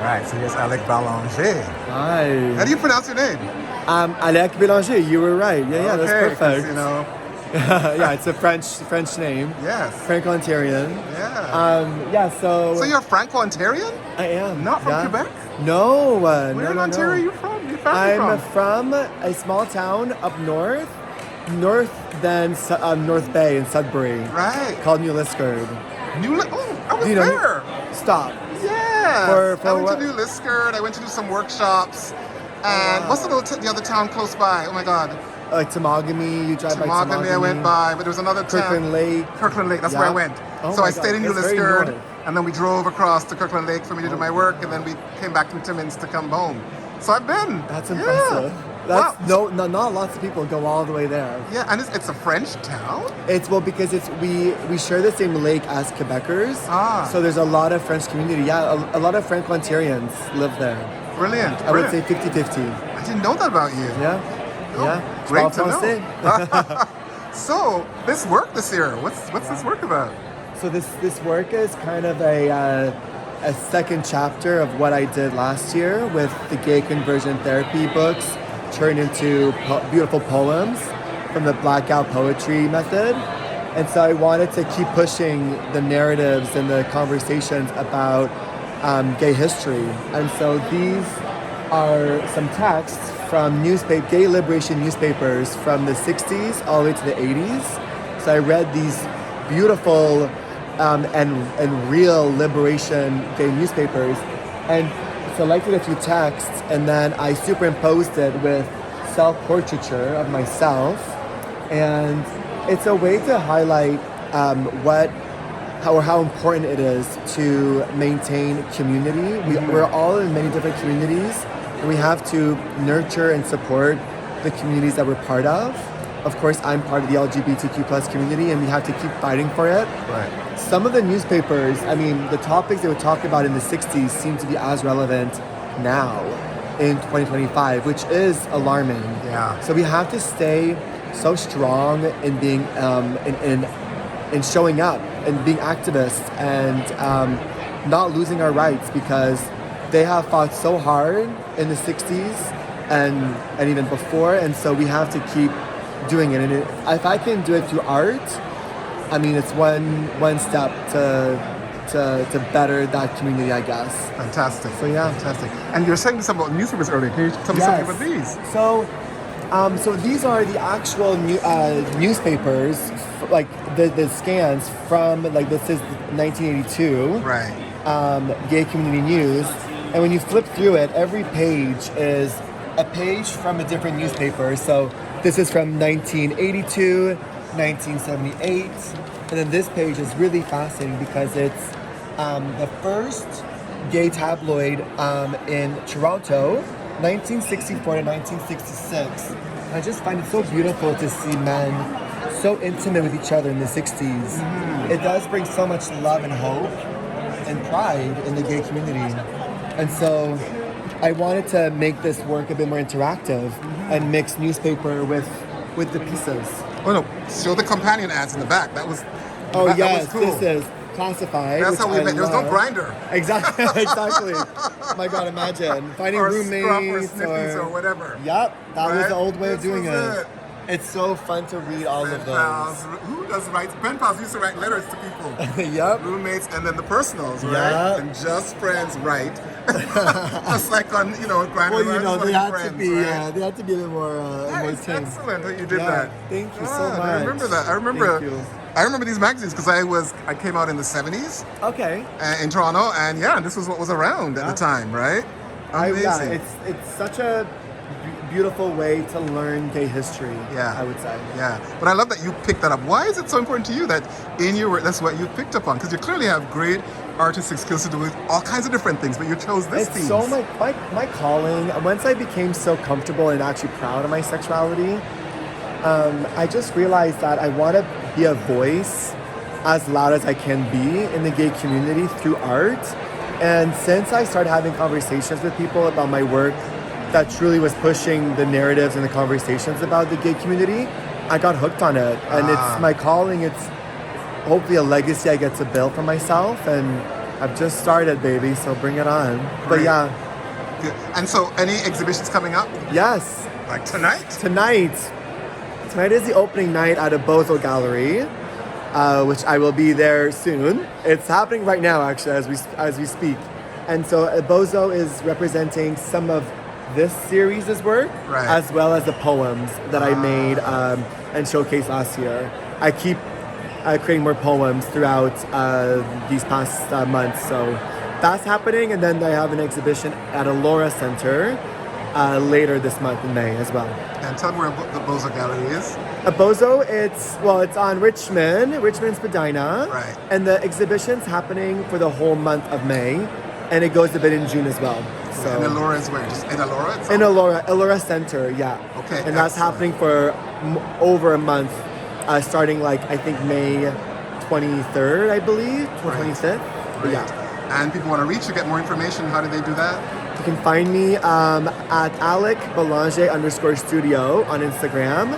right, so here's Alek Belanger. Hi. How do you pronounce your name? Alek Belanger. You were right. Yeah, Okay, that's 'cause, perfect. you know, Yeah, it's a French name. yes. Franco-Ontarian. Yeah. So So you're Franco-Ontarian? I am. Not from yeah. Quebec? No, Where in Ontario are no. you from? Your family I'm from? from a small town up north than North Bay in Sudbury, Right. called New Liskeard. Oh, I was Do you know? there. Stop. Yes. For I went what? to New Liskeard. I went to do some workshops. And wow. what's the other town close by? Oh my God. Like Temagami, you drive by Temagami I went by, but there was another Kirkland town. Lake. Kirkland Lake, that's Yeah. where I went. Oh So my I stayed God, in New that's very Liskeard, north. and then we drove across to Kirkland Lake for me to do my work, and then we came back to Timmins to come home. So I've been. That's Yeah. impressive. That's Wow. not lots of people go all the way there. Yeah, and it's a French town? Because we share the same lake as Quebecers. Ah. So there's a lot of French community. Yeah, a lot of Franco-Ontarians live there. Brilliant. I would say 50-50. I didn't know that about you. Yeah. Oh, Yeah. great Je to parle know. français. So, this work this year, what's this work about? So this work is kind of a second chapter of what I did last year with the gay conversion therapy books turned into beautiful poems from the blackout poetry method. And so I wanted to keep pushing the narratives and the conversations about gay history. And so these are some texts from gay liberation newspapers from the 60s all the way to the 80s. So I read these beautiful and real liberation gay newspapers and selected a few texts, and then I superimposed it with self-portraiture of myself. And it's a way to highlight how important it is to maintain community. We're all in many different communities, and we have to nurture and support the communities that we're part of. Of course, I'm part of the LGBTQ plus community, and we have to keep fighting for it. Right. Some of the newspapers, the topics they would talk about in the 60s seem to be as relevant now in 2025, which is alarming. Yeah. So we have to stay so strong in being, in showing up and being activists and not losing our rights, because they have fought so hard in the 60s and even before, and so we have to keep doing it. And if I can do it through art, it's one step to better that community, I guess. Fantastic. So yeah. Fantastic. And you were saying something about newspapers earlier. Can you tell me something about these? So these are the actual newspapers, like the scans from, like, this is 1982. Right. Gay Community News. And when you flip through it, every page is a page from a different newspaper. So this is from 1982, 1978. And then this page is really fascinating because it's the first gay tabloid in Toronto, 1964 to 1966. And I just find it so beautiful to see men so intimate with each other in the 60s. Mm-hmm. It does bring so much love and hope and pride in the gay community. And so I wanted to make this work a bit more interactive and mix newspaper with the pieces. Oh no, show the companion ads in the back. That was yes, that was cool. This is classified. That's how we met. There was no grinder. Exactly. Oh my God, imagine finding or roommates or sniffies or whatever. Yep, that was the old way of doing was it. It's so fun to read all Pen of pals. those. Who does write? Pen pals used to write letters to people. Yep. Roommates, and then the personals, right? Yep. And just friends write. Just like on, Grindr. Well, they had to be. Right? They had to be a bit more. That more is tame. excellent that you did Yeah, that. thank you so Yeah, much. I remember that. Thank you. I remember these magazines because I came out in the 70s Okay. in Toronto, and this was what was around at the time, right? Amazing. It's such a beautiful way to learn gay history. Yeah. I would say. Yeah, but I love that you picked that up. Why is it so important to you that in your work that's what you picked up on? Because you clearly have great artistic skills to do with all kinds of different things, but you chose this theme. It's so my calling. Once I became so comfortable and actually proud of my sexuality, I just realized that I want to be a voice as loud as I can be in the gay community through art. And since I started having conversations with people about my work that truly was pushing the narratives and the conversations about the gay community, I got hooked on it. And it's my calling. It's hopefully a legacy I get to build for myself. And I've just started, baby, so bring it on. But Great. yeah, Good. And so, any exhibitions coming up? yes, Like tonight? Tonight is the opening night at a Bozo Gallery, which I will be there soon. It's happening right now, actually, as we speak. And so Bozo is representing some of this series' work, Right. as well as the poems that I made and showcased last year. I keep creating more poems throughout these past months, so that's happening. And then I have an exhibition at Alora Center later this month in May as well. And tell me where the Bozo Gallery is. Bozo, it's on Richmond Spadina. Right. And the exhibition's happening for the whole month of May, and it goes a bit in June as well. So And Alora is where? Just in Alora itself? in Alora Center, yeah. Okay, And that's excellent. happening for over a month, starting like I think May 23rd, I believe, or Right. 25th. But Great. yeah. And people want to reach you, get more information. How do they do that? You can find me at Alek Belanger _studio on Instagram,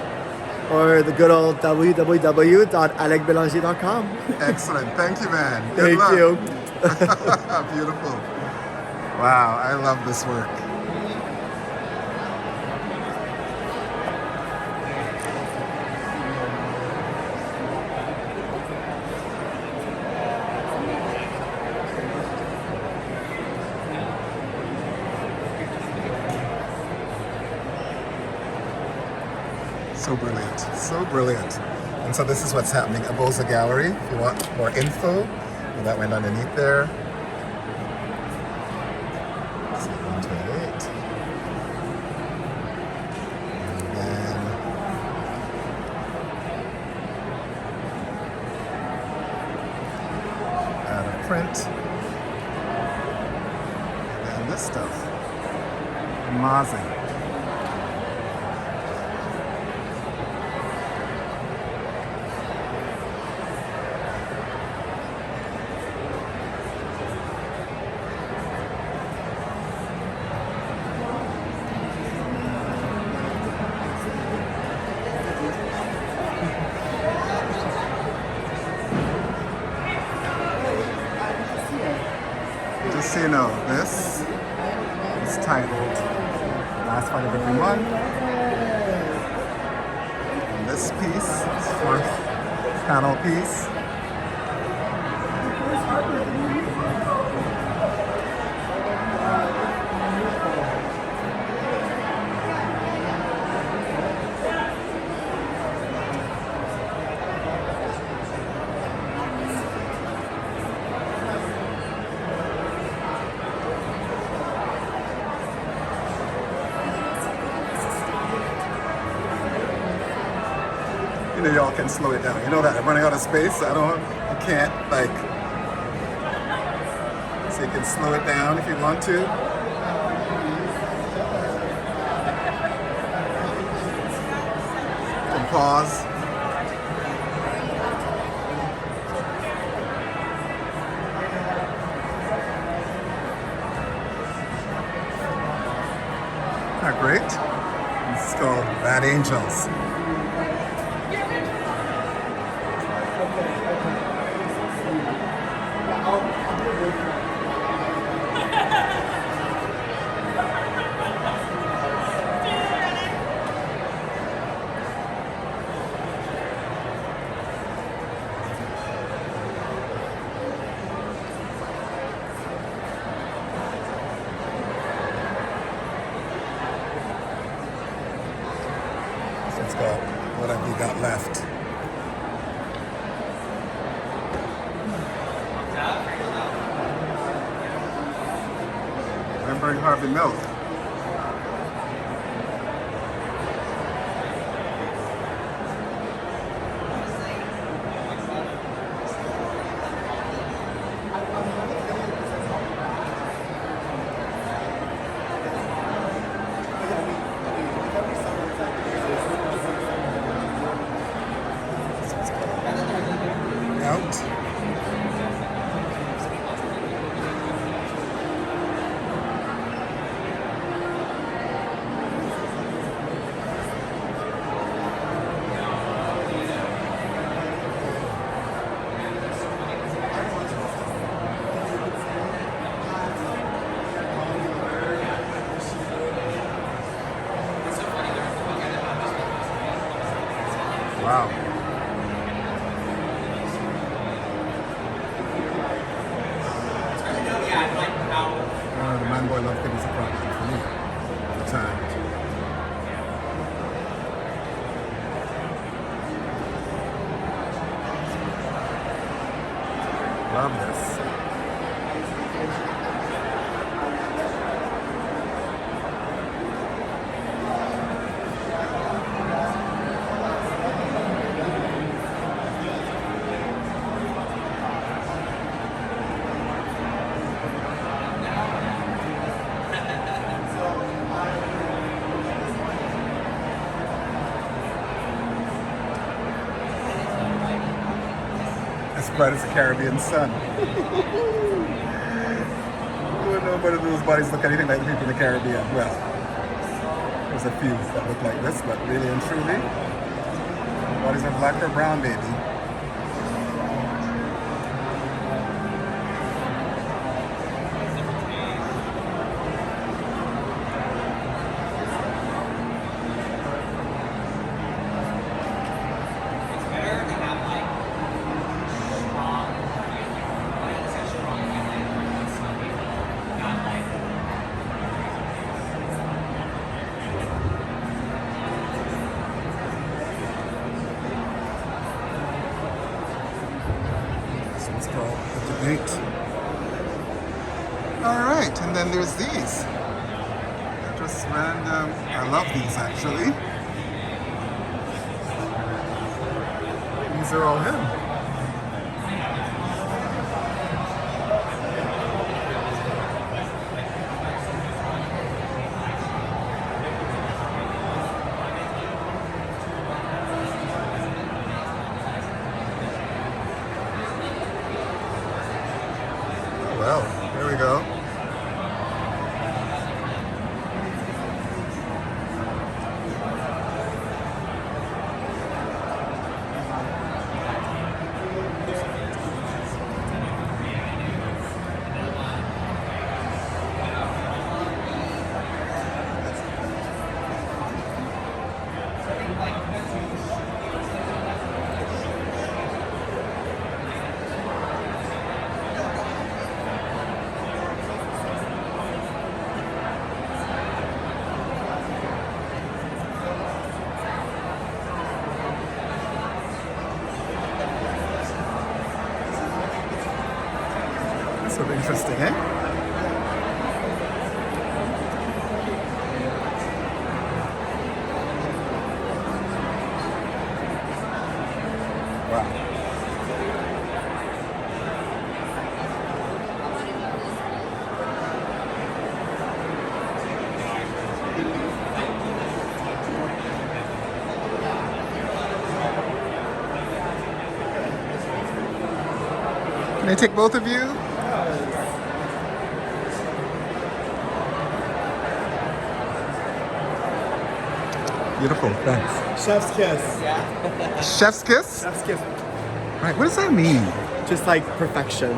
or the good old www.alekbelanger.com. Excellent. Thank you, man. Good Thank luck. you. Beautiful. Wow, I love this work. So brilliant, so brilliant. And so this is what's happening at Boza Gallery. If you want more info, that went underneath there. Let's see, 128. And then out of print. And this stuff. Amazing. Just so you know, this is titled Last Fight of Every Month. And this piece is fourth panel piece. You know, y'all can slow it down. You know that I'm running out of space. I can't like. So you can slow it down if you want to. You can pause. Not great. This is called Bad Angels. Let's go. What have you got left? Remembering Harvey Milk. Out. Wow. The man boy love thing is a problem for me. All the time. Love this. As bright as the Caribbean sun. Nobody of those bodies look anything like the people in the Caribbean. Well, there's a few that look like this, but really and truly, bodies are black or brown, baby. It's called the debate. All right, and then there's these. Just random. I love these actually. These are all him. Well, there we go. Sort of interesting, eh? Wow. Can I take both of you? Beautiful, thanks. Chef's kiss. Chef's kiss? Chef's kiss. Right, what does that mean? Just like perfection.